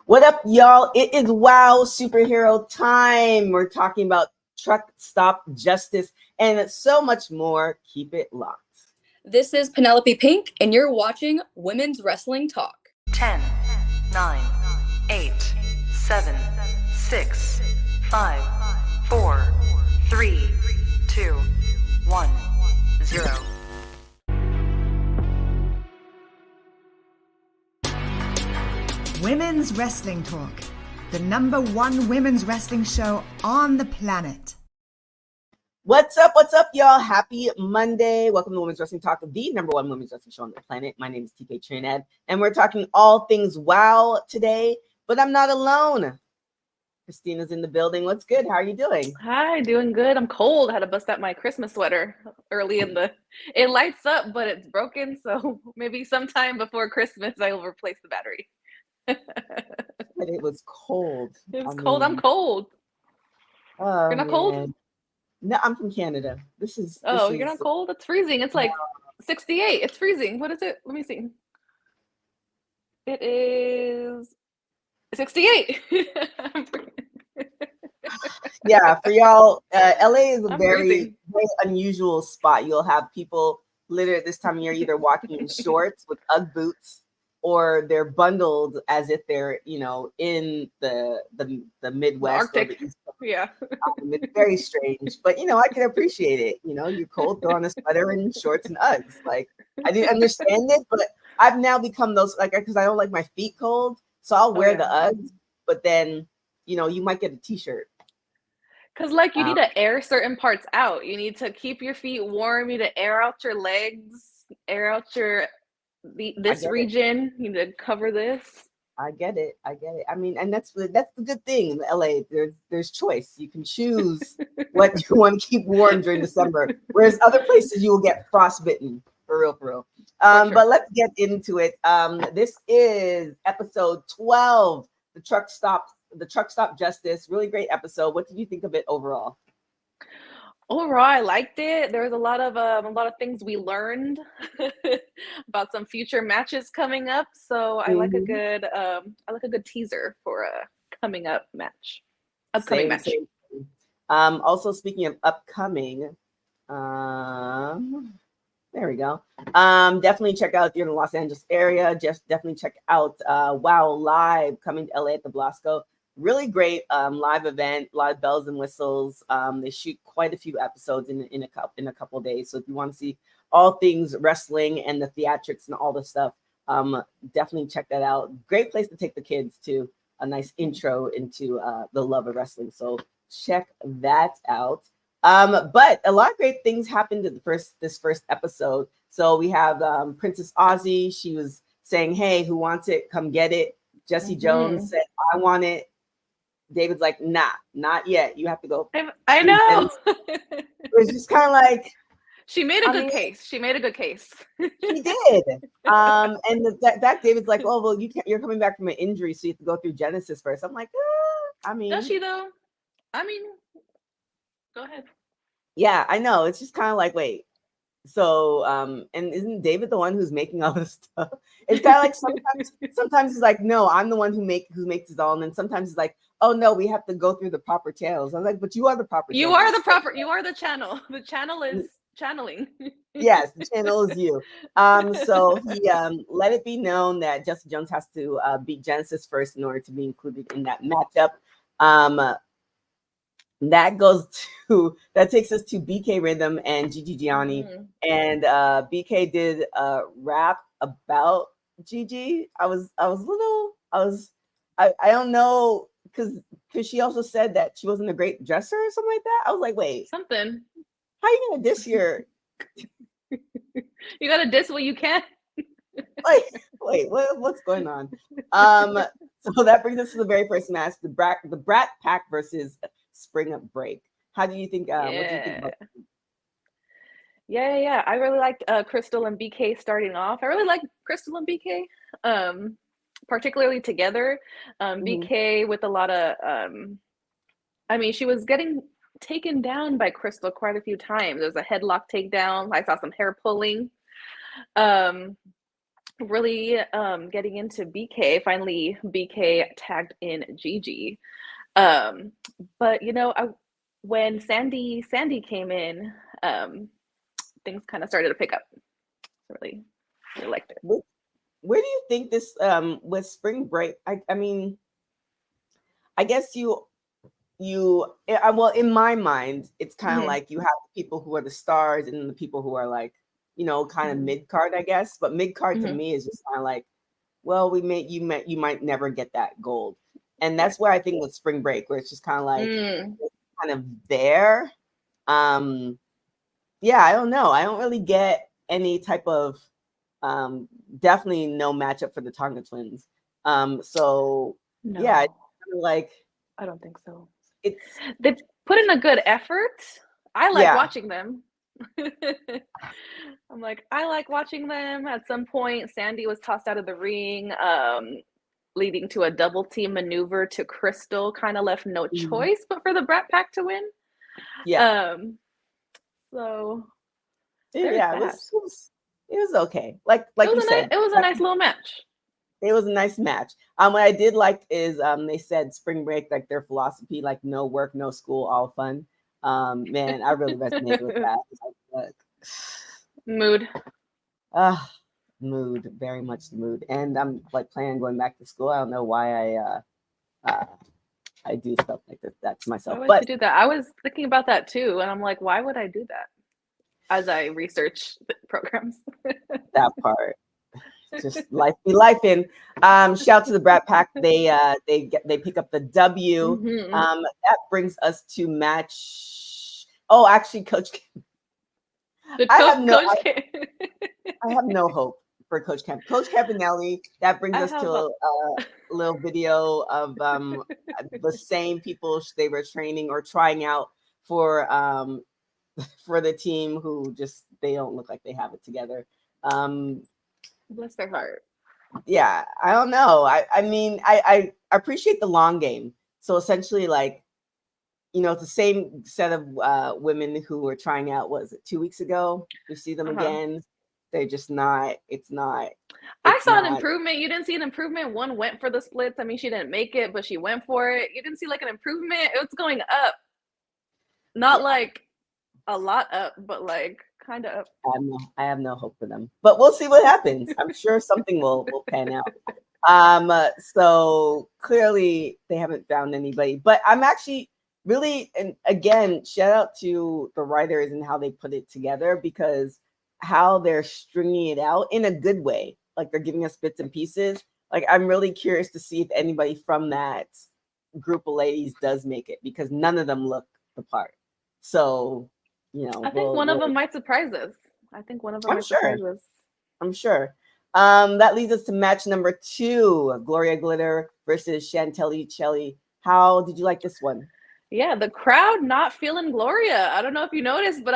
What up, y'all? It is WoW superhero time. We're talking about truck stop justice and so much more. Keep it locked. This is Penelope Pink, and you're watching Women's Wrestling Talk. 10, 9, 8, 7, 6, 5, 4, 3, 2, 1, 0. Women's Wrestling Talk, the #1 women's wrestling show on the planet. What's up? What's up, y'all? Happy Monday. Welcome to Women's Wrestling Talk, the #1 women's wrestling show on the planet. My name is TK Trinidad, and we're talking all things WoW today, but I'm not alone. Christina's in the building. What's good? How are you doing? Hi, doing good. I'm cold. I had to bust out my Christmas sweater early in the. It lights up, but it's broken. So maybe sometime before Christmas, I will replace the battery. But it was cold. It was cold. I'm cold. Oh, You're not cold? No, I'm from Canada. You're not cold? It's freezing. It's like 68. It's freezing. What is it? Let me see. It is 68. Yeah, for y'all, LA is a I'm very, freezing. very unusual spot. You'll have people literally this time of year either walking in shorts with Ugg boots, or they're bundled as if they're, in the Midwest Arctic. or the East Coast. Yeah. It's very strange, but I can appreciate it. You're cold, throw on a sweater and shorts and Uggs. Like, I didn't understand it, but I've now become those, like, because I don't like my feet cold, so I'll wear the Uggs. But then, you might get a t-shirt. Because, you need to air certain parts out. You need to keep your feet warm. You need to air out your legs, air out this region. You need to cover this. I get it. I mean, and that's the good thing in LA. There's choice. You can choose what you want to keep warm during December. Whereas other places you will get frostbitten. For real. Sure. But let's get into it. This is episode 12, the truck stop justice. Really great episode. What did you think of it overall? Overall, I liked it. There was a lot of things we learned about some future matches coming up. So I like a good teaser for a upcoming match. Same. Also, speaking of upcoming, there we go. Definitely check out if you're in the Los Angeles area. Just definitely check out WoW Live coming to LA at the Blasco. Really great live event, a lot of bells and whistles. They shoot quite a few episodes in a couple of days. So if you want to see all things wrestling and the theatrics and all the stuff, definitely check that out. Great place to take the kids to. A nice intro into the love of wrestling. So check that out. But a lot of great things happened in this first episode. So we have Princess Aussie. She was saying, "Hey, who wants it? Come get it." Jessie Jones said, "I want it." David's like, "Nah, not yet. You have to go." I know. It was just kind of like, she made a good case. She made a good case. She did. And that David's like, "Oh, well, you're coming back from an injury, so you have to go through Genesis first." I'm like, does she though? I mean, go ahead. Yeah, I know. It's just kind of like, wait. So, and isn't David the one who's making all this stuff? It's kind of like sometimes he's like, "No, I'm the one who makes it all," and then sometimes he's like, "Oh no, we have to go through the proper channels." I'm like, "But you are the proper. You are the proper. You are the channel. The channel is channeling." Yes, the channel is you. So he let it be known that Jessie Jones has to beat Genesis first in order to be included in that matchup. That takes us to BK Rhythm and Gigi Gianni. And BK did a rap about Gigi. I don't know, because she also said that she wasn't a great dresser or something like that. I was like, wait, something. How you gonna diss your? You gotta diss what you can. Like, wait, what's going on? So that brings us to the very first match: the Brat Pack versus Spring Break. How do you think? What do you think about that? Yeah. I really liked Crystal and BK starting off. I really like Crystal and BK, particularly together. BK with a lot of, she was getting taken down by Crystal quite a few times. There was a headlock takedown. I saw some hair pulling. really getting into BK. Finally, BK tagged in Gigi. But when Sandy came in, things kind of started to pick up. Really, really liked it. Where do you think this with spring break? I mean, I guess well, in my mind, it's kind of like you have the people who are the stars and the people who are like, kind of mid card, I guess. But mid card to me is just kind of like, well, you might never get that gold, and that's where I think with spring break, where it's just kind of like kind of there. Yeah, I don't know. I don't really get any type of definitely no matchup for the Tonga twins. So No. yeah, it's kind of like I don't think so. They put in a good effort. I like watching them. I'm like, I like watching them. At some point, Sandy was tossed out of the ring, leading to a double team maneuver to Crystal. Kind of left no choice but for the Brat Pack to win. Yeah. So yeah, it was okay. Like you said, it was a nice little match. It was a nice match. What I did like is they said spring break, like their philosophy, like no work, no school, all fun. Man, I really resonated with that. Like, mood. Mood, very much the mood. And I'm like planning on going back to school. I don't know why I do stuff like that to myself. Why would you do that? I was thinking about that too, and I'm like, why would I do that? As I research programs. That part. Just life be life in. Shout to the Brat Pack. They pick up the W. That brings us to match. Oh, actually, Coach. I have no hope for Coach Campanelli. That brings us to a little video of the same people they were training or trying out for the team who just they don't look like they have it together. Bless their heart. Yeah, I don't know. I mean, I appreciate the long game. So essentially, like, it's the same set of women who were trying out. Was it 2 weeks ago? You see them again. They're just not. It's not. I saw an improvement. You didn't see an improvement. One went for the splits. I mean, she didn't make it, but she went for it. You didn't see like an improvement. It was going up. Not like a lot up, but like kind of up. I have no hope for them, but we'll see what happens. I'm sure something will pan out. So clearly they haven't found anybody, but I'm actually really, and again, shout out to the writers and how they put it together, because how they're stringing it out in a good way. Like they're giving us bits and pieces. Like I'm really curious to see if anybody from that group of ladies does make it, because none of them look the part. So, I think one of them might surprise us. I'm sure. That leads us to match number 2, Gloria Glitter versus Chantilly Chella. How did you like this one? Yeah, the crowd not feeling Gloria. I don't know if you noticed, but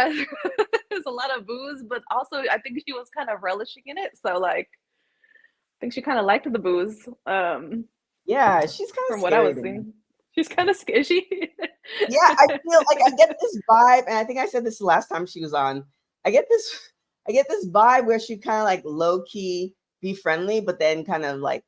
there's a lot of boos, but also I think she was kind of relishing in it. So like, I think she kind of liked the boos. Yeah, she's kind of from what I was seeing. She's kind of skishy. Yeah, I feel like I get this vibe, and I think I said this last time she was on. I get this vibe where she kind of like low key be friendly, but then kind of like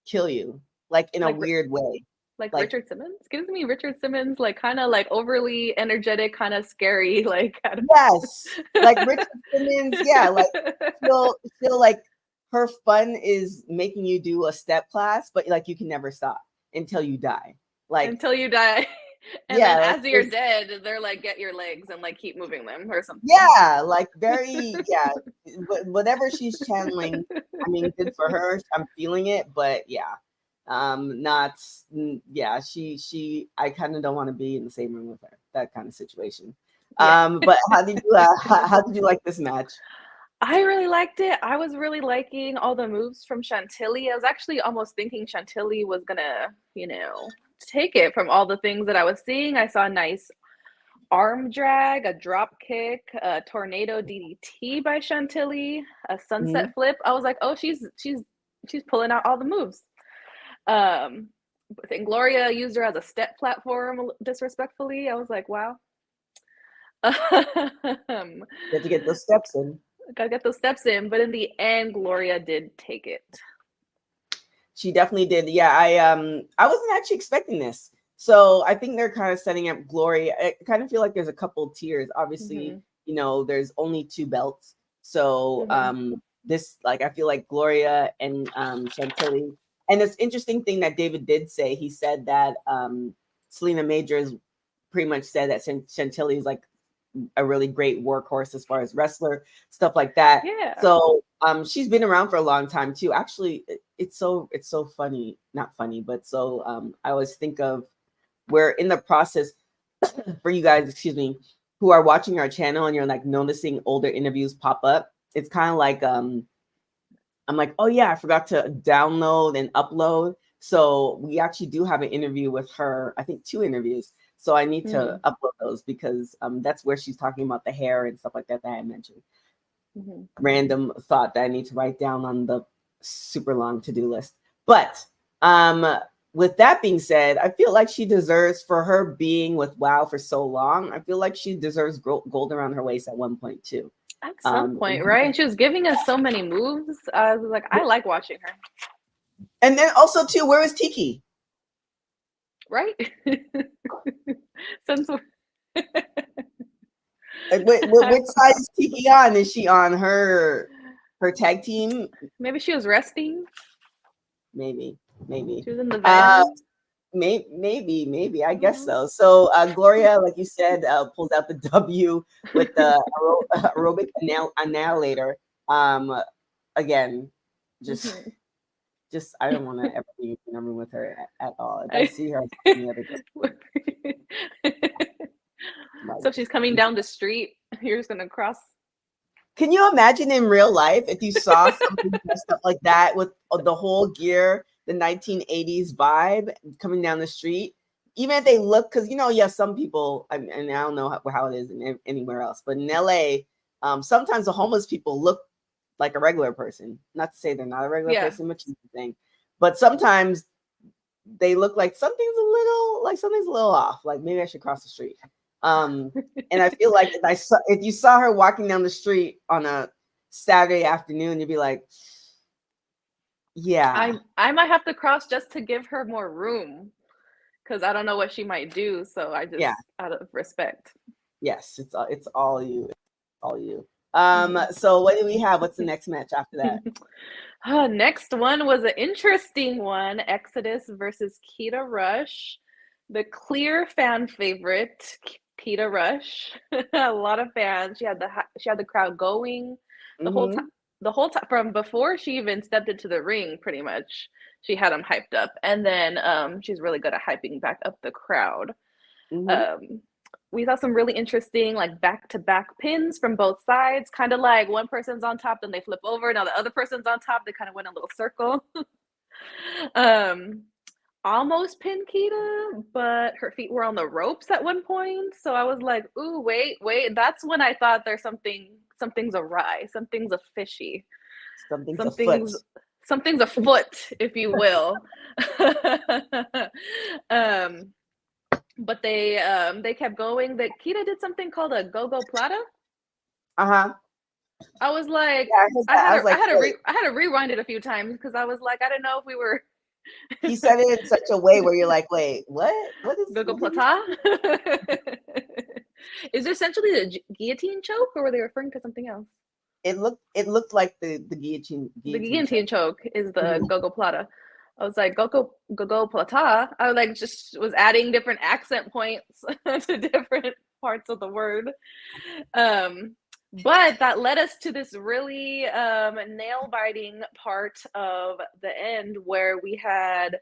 kill you, like in a weird way. Like Richard Simmons? Gives me Richard Simmons, like kind of like overly energetic, kind of scary, like yes, like Richard Simmons. Yeah, like she'll like her fun is making you do a step class, but like you can never stop until you die. Like until you die. And then as you're dead, they're like, get your legs and like keep moving them or something. Yeah, like very, yeah. Whatever she's channeling, I mean, good for her. I'm feeling it, but yeah. She I kind of don't want to be in the same room with her. That kind of situation. Yeah. But how did you like this match? I really liked it. I was really liking all the moves from Chantilly. I was actually almost thinking Chantilly was gonna, take it from all the things that I was seeing. I saw a nice arm drag, a drop kick, a tornado DDT by Chantilly, a sunset flip. I was like, oh, she's pulling out all the moves. I think Gloria used her as a step platform disrespectfully. I was like, wow. You have to get those steps in. gotta get those steps in. But in the end, Gloria did take it. She definitely did. Yeah, I wasn't actually expecting this. So I think they're kind of setting up Gloria. I kind of feel like there's a couple tiers. Obviously, you know, there's only 2 belts. So this, like, I feel like Gloria and Chantilly. And this interesting thing that David did say, he said that Selena Majors pretty much said that Chantilly is like a really great workhorse as far as wrestler, stuff like that. Yeah. So she's been around for a long time too. Actually, it's so funny, not funny, but so I always think of, we're in the process for you guys, excuse me, who are watching our channel and you're like noticing older interviews pop up. It's kind of like I'm like, oh yeah, I forgot to download and upload. So we actually do have an interview with her, I think 2 interviews. So I need to upload those because that's where she's talking about the hair and stuff like that I mentioned. Random thought that I need to write down on the super long to-do list. But with that being said, I feel like she deserves, for her being with WoW for so long, I feel like she deserves gold around her waist at one point too. At some point, right? And she was giving us so many moves. I was like, I like watching her. And then also too, where is Tiki? Right? Since which side is Tiki on? Is she on her tag team? Maybe she was resting. Maybe. She was in the van. Maybe. I guess so. So Gloria, like you said, pulls out the W with the aerobic annihilator. Again, just I don't want to ever be in a room with her at all. If I see her any other day. So she's coming down the street. You're just gonna cross. Can you imagine in real life if you saw something dressed up like that with the whole gear, the 1980s vibe coming down the street? Even if they look, because you know, some people, and I don't know how it is anywhere else, but in LA, sometimes the homeless people look like a regular person. Not to say they're not a regular person, which is the thing, but sometimes they look like something's a little off. Like maybe I should cross the street. And I feel like if you saw her walking down the street on a Saturday afternoon, you'd be like, yeah, I might have to cross just to give her more room, because I don't know what she might do. So I just, out of respect. Yes, it's all you. It's all you. So what do we have? What's the next match after that? Next one was an interesting one. Exodus versus Keta Rush. The clear fan favorite, Keta Rush. A lot of fans. She had the crowd going the whole time. The whole time from before she even stepped into the ring, pretty much. She had them hyped up, and then she's really good at hyping back up the crowd. We saw some really interesting, like, back-to-back pins from both sides, kind of like one person's on top, then they flip over. Now the other person's on top. They kind of went a little circle. Almost pinned Keta, but her feet were on the ropes at one point. So I was like, ooh, wait. That's when I thought there's something's awry. Something's a fishy. Something's afoot, if you will. But they kept going. That Keta did something called a go-go plata. I was like, I had to rewind it a few times because I was like, I didn't know if we were. He said it in such a way where you're like, wait, what? What is go-go plata? Is it essentially the guillotine choke, or were they referring to something else? It looked like the guillotine. The guillotine choke is the go-go plata. I was like, go-go plata. I was adding different accent points to different parts of the word. But that led us to this really nail-biting part of the end where we had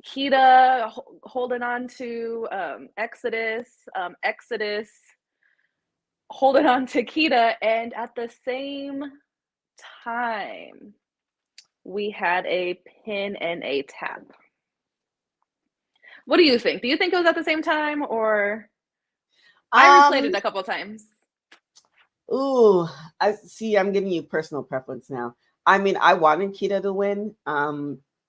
Keta holding on to Exodus, Exodus holding on to Keta, and at the same time, we had a pin and a tap. What do you think? Do you think it was at the same time, or I replayed it a couple times? Ooh, I see. I'm giving you personal preference now. I mean, I wanted Keta to win.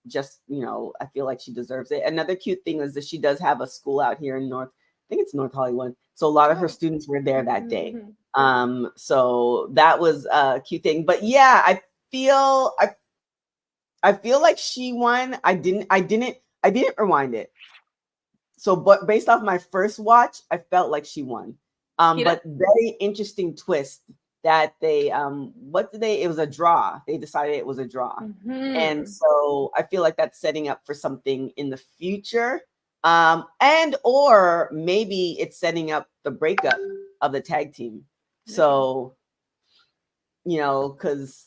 Just, I feel like she deserves it. Another cute thing is that she does have a school out here in North think it's North Hollywood. So a lot of her students were there that day. So that was a cute thing. But yeah, I feel like she won. I didn't rewind it. So, but based off my first watch, I felt like she won. But very interesting twist that they it was a draw. They decided it was a draw. And so I feel like that's setting up for something in the future. And or maybe it's setting up the breakup of the tag team. So, because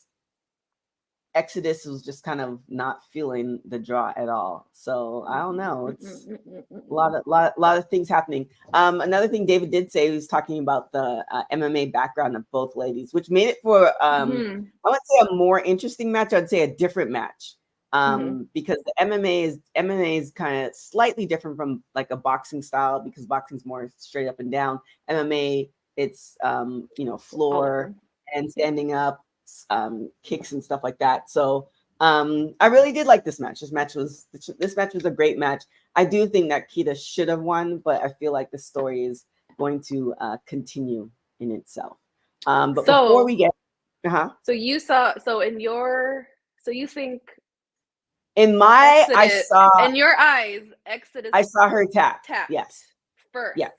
Exodus was just kind of not feeling the draw at all. So I don't know. It's a lot of things happening. Another thing David did say, he was talking about the MMA background of both ladies, which made it for I would say a more interesting match. I'd say a different match. Because the MMA is kind of slightly different from like a boxing style, because boxing's more straight up and down. MMA, it's floor and standing up, kicks and stuff like that. So I really did like this match. This match was a great match. I do think that Keta should have won, but I feel like the story is going to continue in itself. But before we get so you saw you think in my Exodus, I saw in your eyes Exodus, I saw her tap yes first. Yes.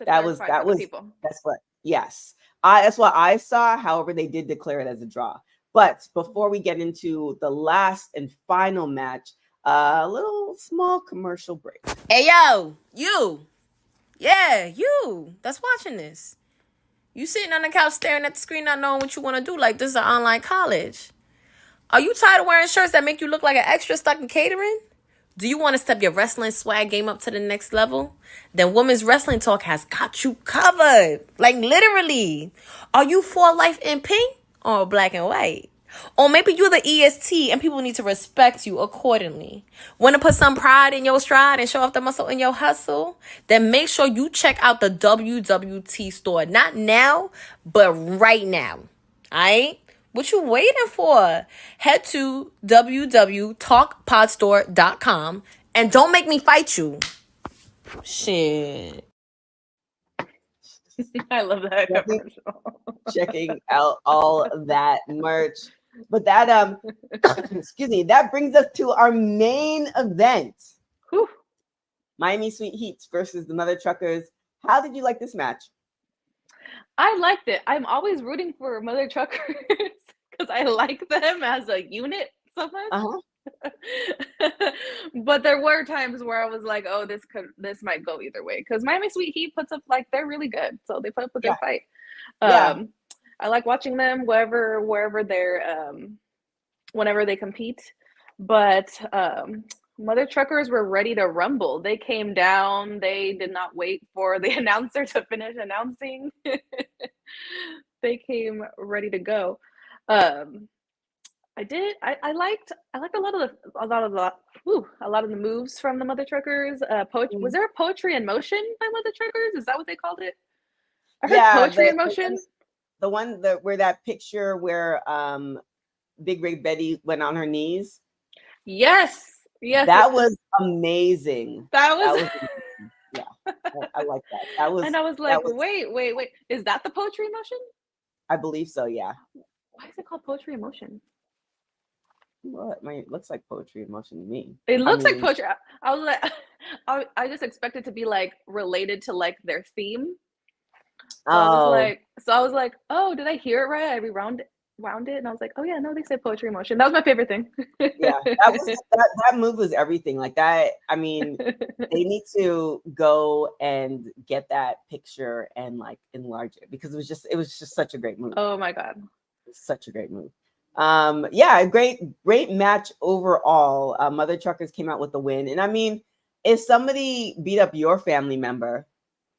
That was people. That's what yes. That's what I saw. However, they did declare it as a draw. But before we get into the last and final match, a little small commercial break. Hey, yo, you. Yeah, you that's watching this. You sitting on the couch staring at the screen not knowing what you want to do like this is an online college. Are you tired of wearing shirts that make you look like an extra stuck in catering? Do you want to step your wrestling swag game up to the next level? Then Women's Wrestling Talk has got you covered. Like literally. Are you for life in pink or black and white? Or maybe you're the EST and people need to respect you accordingly. Want to put some pride in your stride and show off the muscle in your hustle? Then make sure you check out the WWT store. Not now, but right now. Alright? What you waiting for? Head to www.talkpodstore.com and don't make me fight you. Shit. I love that commercial. Checking out all that merch. But that excuse me, that brings us to our main event. Whew. Miami Sweet Heats versus the Mother Truckers. How did you like this match? I liked it. I'm always rooting for Mother Truckers because I like them as a unit so much. But there were times where I was like, oh, this might go either way, because Miami Sweet Heat puts up, like, they're really good, so they put up a good fight. I like watching them wherever they're whenever they compete. But Mother Truckers were ready to rumble. They came down. They did not wait for the announcer to finish announcing. They came ready to go. I liked a lot of the moves from the Mother Truckers. Was there a Poetry in Motion by Mother Truckers? Is that what they called it? I heard Poetry in Motion. The one where that picture where Big Rig Betty went on her knees. Yes. That was amazing. That was yeah. I like that. That was, and I was like, wait. Is that the Poetry in Motion? I believe so, yeah. Why is it called Poetry in Motion? Well, it looks like Poetry in Motion to me. It looks like poetry. I was like, I just expected to be like related to like their theme. So I was like, oh, did I hear it right? I rewound it, and I was like, oh yeah, no, they said Poetry in Motion. That was my favorite thing. Yeah, that move was everything. Like that. I mean, they need to go and get that picture and like enlarge it, because it was just such a great move. Oh my god, such a great move. Yeah, great match overall. Mother Truckers came out with the win. And I mean, if somebody beat up your family member,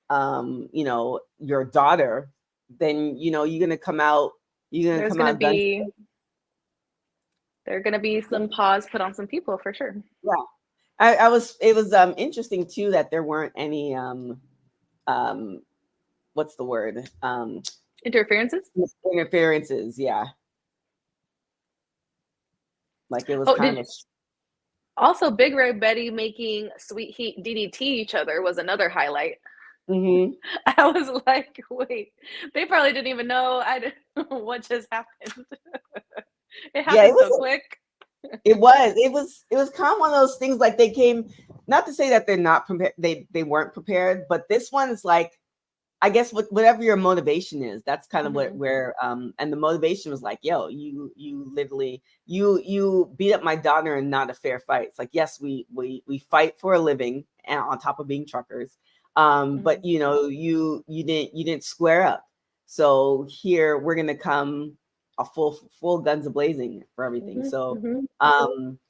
your daughter, then you're gonna come out. There are gonna be some paws put on some people for sure. Yeah, it was interesting too that there weren't any what's the word? Interferences, yeah. Like it was kind of. Also, Big Red Betty making Sweet Heat DDT each other was another highlight. Mm-hmm. I was like, wait, they probably didn't even know what just happened. It Yeah, happened so quick. It was kind of one of those things, like they came, not to say that they're not prepared, they weren't prepared, but this one is like, I guess whatever your motivation is, that's kind of where and the motivation was like, yo, you literally you beat up my daughter in not a fair fight. It's like, yes, we fight for a living and on top of being truckers. But you know, you didn't square up. So here we're gonna come a full guns a blazing for everything. So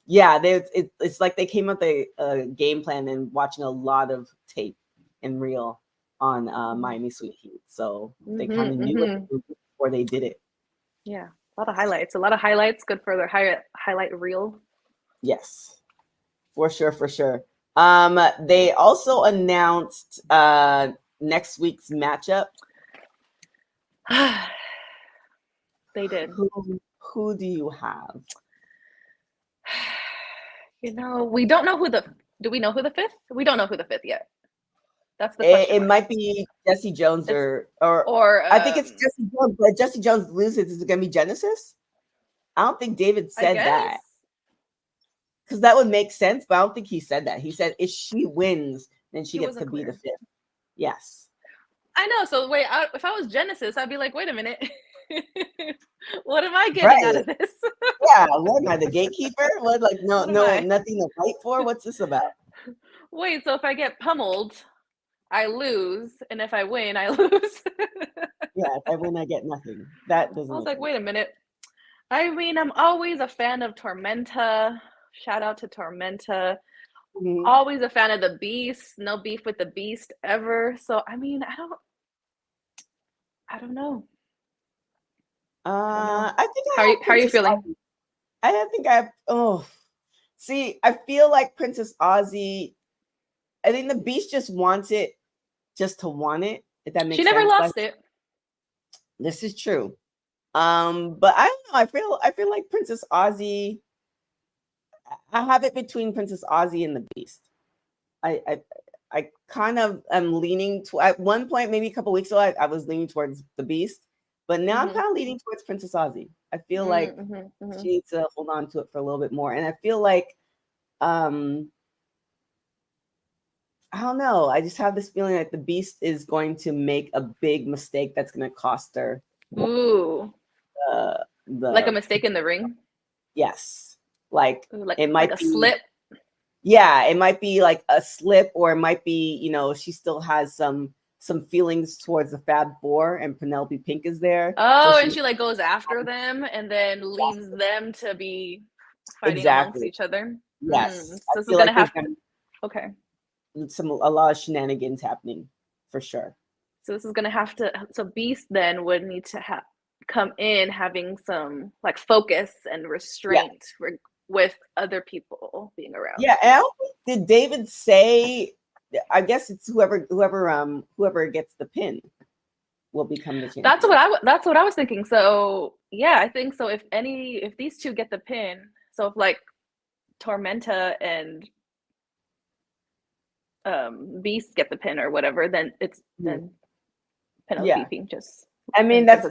yeah, it's like they came up with a game plan and watching a lot of tape and reel on Miami Sweet Heat. So they kind of knew what to do before they did it. Yeah, a lot of highlights. Good for their highlight reel. Yes, for sure. They also announced next week's matchup. They did. Who do you have? You know, we don't know do we know who the fifth? We don't know who the fifth yet. That's the question. It might be Jessie Jones or I think it's Jessie Jones, but Jessie Jones loses. Is it going to be Genesis? I don't think David said that. Because that would make sense, but I don't think he said that. He said if she wins, then she gets to be the fifth. Yes. I know. So wait, if I was Genesis, I'd be like, wait a minute. What am I getting out of this? Yeah, what am I, the gatekeeper? What, like, no, nothing to fight for? What's this about? Wait, so if I get pummeled, I lose, and if I win, I lose. Yeah, if I win, I get nothing. That doesn't. I was like, wait a minute. I mean, I'm always a fan of Tormenta. Shout out to Tormenta. Always a fan of the Beast. No beef with the Beast ever. So I mean, I don't know. I think. How are you feeling? I feel like Princess Aussie. I think the Beast just wants it, just to want it. If that makes sense. She never lost it. This is true. But I don't know. I feel like Princess Aussie. I have it between Princess Aussie and the Beast. I kind of am leaning to. At one point, maybe a couple weeks ago, I was leaning towards the Beast, but now I'm kind of leaning towards Princess Aussie. I feel like she needs to hold on to it for a little bit more, and I feel like, I don't know. I just have this feeling that the Beast is going to make a big mistake that's going to cost her. Ooh. Like a mistake in the ring? Yes. Like it might be a slip. Yeah, it might be like a slip, or it might be, you know, she still has some feelings towards the Fab Four and Penelope Pink is there. Oh, so and she like goes after them and then leaves them to be fighting amongst each other. Yes. So this is gonna have okay. A lot of shenanigans happening for sure. So this is gonna have to. So Beast then would need to come in having some like focus and restraint with other people being around. Yeah, and I don't think, did David say? I guess it's whoever gets the pin will become the champion. That's what I was thinking. So yeah, I think so. If these two get the pin, so if like Tormenta and Beast get the pin or whatever, then it's then Penelope Pink just. I mean that's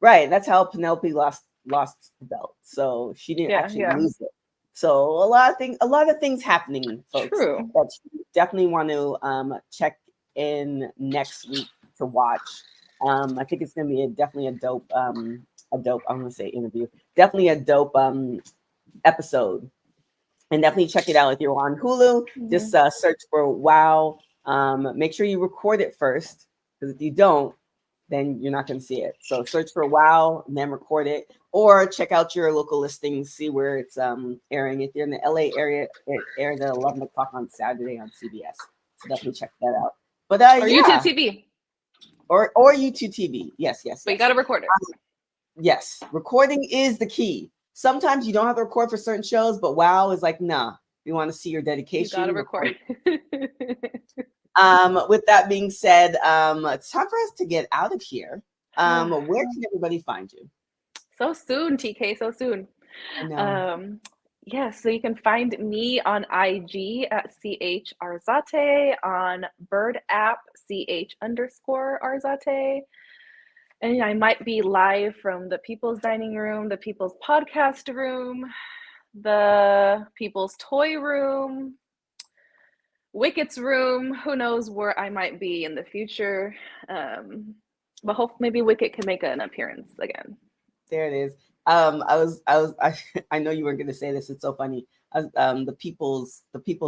right. That's how Penelope lost the belt. So she didn't actually lose it. So a lot of things happening, folks. True. That you definitely want to check in next week to watch. I think it's gonna be definitely a dope. I'm gonna say interview. Definitely a dope episode. And definitely check it out if you're on Hulu. Just search for WoW. Make sure you record it first, because if you don't, then you're not going to see it. So search for WoW and then record it, or check out your local listings, see where it's airing. If you're in the LA area, it airs at 11 o'clock on Saturday on CBS. So definitely check that out. But or YouTube TV. Or YouTube TV. Yes. But you got to record it. Yes. Recording is the key. Sometimes you don't have to record for certain shows, but WoW is like, nah, we want to see your dedication. You got to record. With that being said, it's time for us to get out of here. Where can everybody find you? So soon, TK, so soon. Yes, so you can find me on IG at CHArzate, on Bird app CH_Arzate. And I might be live from the People's Dining Room, the People's Podcast Room, the People's Toy Room, Wicket's Room. Who knows where I might be in the future. But hope maybe Wicket can make an appearance again. There it is. I know you weren't going to say this. It's so funny. The people's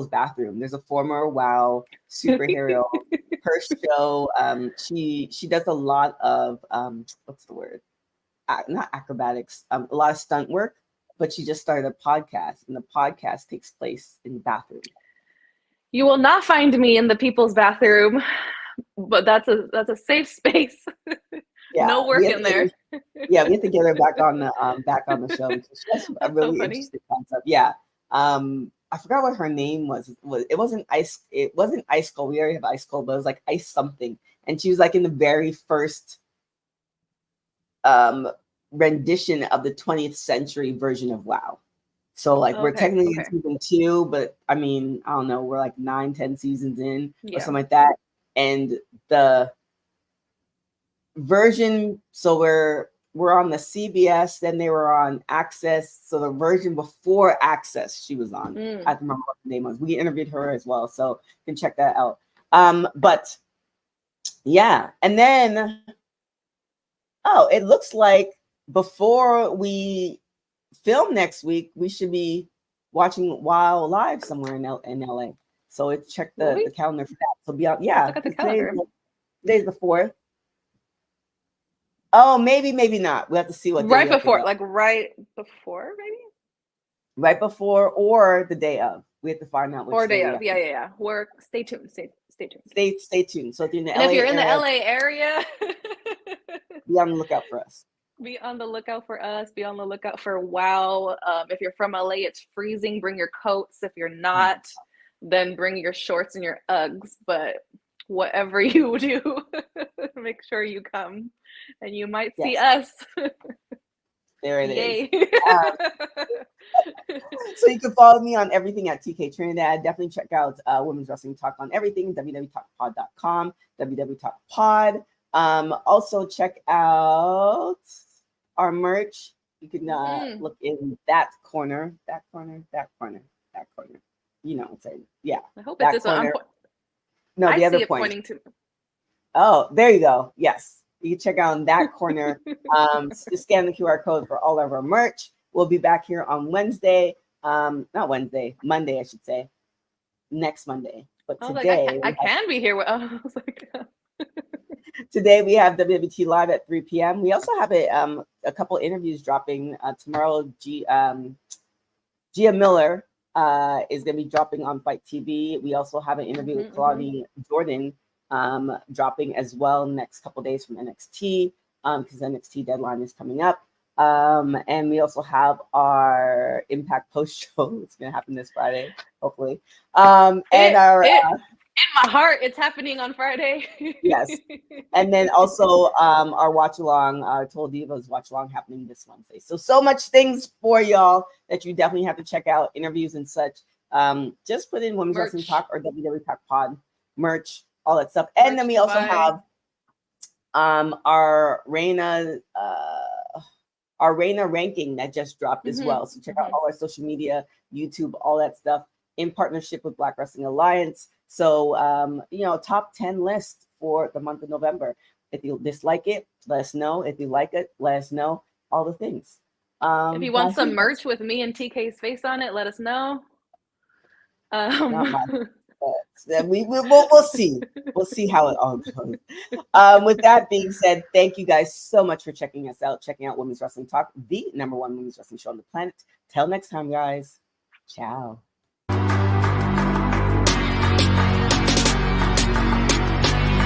bathroom. There's a former WoW superhero. Her show. She does a lot of what's the word? Not acrobatics. A lot of stunt work. But she just started a podcast, and the podcast takes place in the bathroom. You will not find me in the people's bathroom, but that's a safe space. Yeah, no work in there. Yeah, we have to get her back on the show. She has a really interesting concept. Yeah. I forgot what her name was. It wasn't Ice Cold. We already have Ice Cold, but it was like Ice something. And she was like in the very first rendition of the 20th century version of WoW. So like we're technically in season 2, but I mean, I don't know, we're like 9-10 seasons in or something like that. And the version, so we're on the CBS, then they were on Access. So the version before Access she was on. I don't remember what the name was. We interviewed her as well, so you can check that out. But yeah, and then it looks like before we film next week, we should be watching WoW live somewhere in LA. So check the calendar for that. So be out. Yeah, look at the calendar. Today's the 4th. Oh, maybe not. We have to see what right before, maybe. Right before or the day of. We have to find out. Or day of. Yeah. Stay tuned. Stay tuned. Stay tuned. So if you're in the LA area, the LA area, be on the lookout for us. Be on the lookout for us. Be on the lookout for WoW. If you're from LA, it's freezing. Bring your coats. If you're not, then bring your shorts and your Uggs. But whatever you do, make sure you come, and you might see us. There it is. So you can follow me on everything at TK Trinidad. Definitely check out Women's Wrestling Talk on everything, www.talkpod.com, www.talkpod. Also check out our merch. You can look in that corner. You know what I'm saying? Yeah. I hope it's this one. No, the other point. Pointing to. Oh, there you go. Yes. You can check out in that corner. Just scan the QR code for all of our merch. We'll be back here on Wednesday. Not Wednesday, Monday, I should say. Next Monday. But today I can be here. I was like, today we have WWT Live at 3 p.m. We also have a couple interviews dropping tomorrow. Gia Miller is going to be dropping on Fight TV. We also have an interview with Claudia Jordan dropping as well next couple days from NXT because NXT deadline is coming up. And we also have our Impact post show. It's going to happen this Friday, hopefully. In my heart, it's happening on Friday. Yes. And then also our watch along, our Total Divas watch along happening this Wednesday. So much things for y'all that you definitely have to check out, interviews and such. Just put in Women's Wrestling Talk or WWE Talk Pod merch, all that stuff. And then we also have our Reina ranking that just dropped as well. So check out all our social media, YouTube, all that stuff in partnership with Black Wrestling Alliance. So, top 10 list for the month of November. If you dislike it, let us know. If you like it, let us know. All the things. If you want some merch with me and TK's face on it, let us know. We'll see. We'll see how it all goes. With that being said, thank you guys so much for checking us out, checking out Women's Wrestling Talk, the #1 women's wrestling show on the planet. Till next time, guys. Ciao.